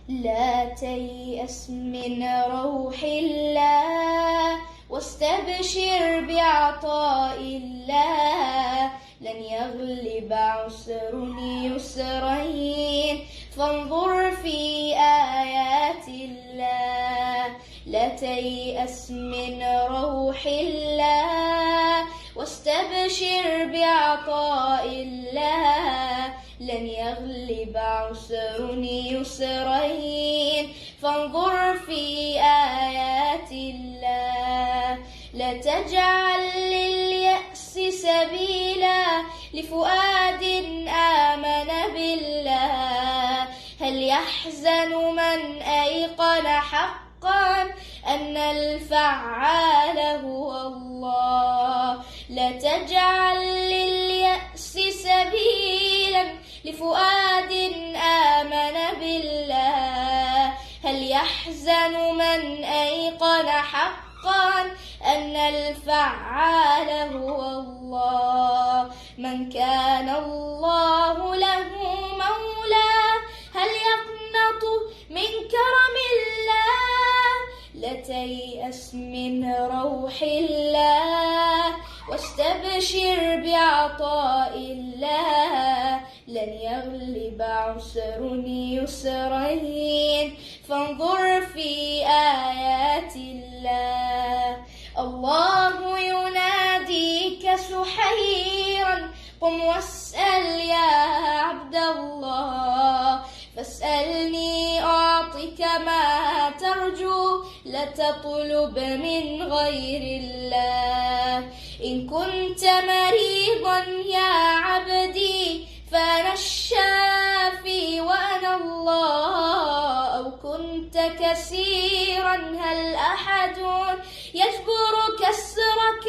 لا تيأس من روح الله واستبشر بعطاء الله. لن يغلب عسر يسرين فانظر في آيات الله. لا تيأس من روح الله واستبشر بعطاء الله. لن يغلب عسر يسرين فانظر في آيات الله. لا تجعل لليأس سبيلا لفؤاد آمن بالله. هل يحزن من أيقن حقا أن الفعال هو الله. لا تجعل لليأس سبيلا لفؤاد آمن بالله. هل يحزن من أيقن حقا أن الفعال هو الله. من كان الله له مولاه هل يقنط من كرم الله. لا تيأس من روح الله واستبشر بعطاء الله. لن يغلب عسر يسرين فانظر في آيات الله. الله يناديك سحيرا قم واسأل يا عبد الله. فاسألني أعطك ما ترجو لا تطلب من غير الله. إن كنت مريضا يا عبدي فأنا الشافي وأنا الله. أو كنت كسيرا هل أحد يجبر كسرك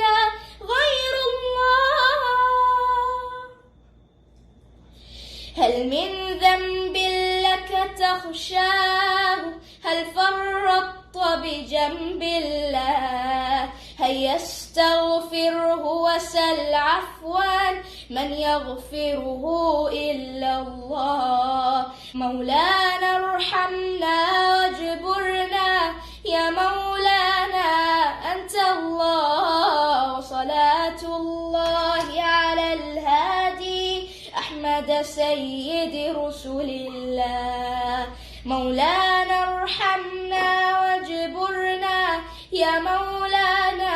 غير الله. هل من ذنب لك تخشاه هل فرطت بجنب الله. هيا استغفره وسل عفوا من يغفره إلا الله. مولانا ارحمنا واجبرنا يا مولانا أنت الله. وصلاة الله على الهادي أحمد سيد رسل الله. مولانا ارحمنا واجبرنا يا مولانا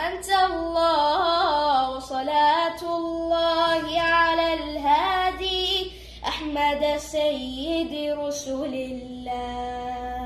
أنت الله. وصلاة الله على الهادي أحمد سيد رسل الله.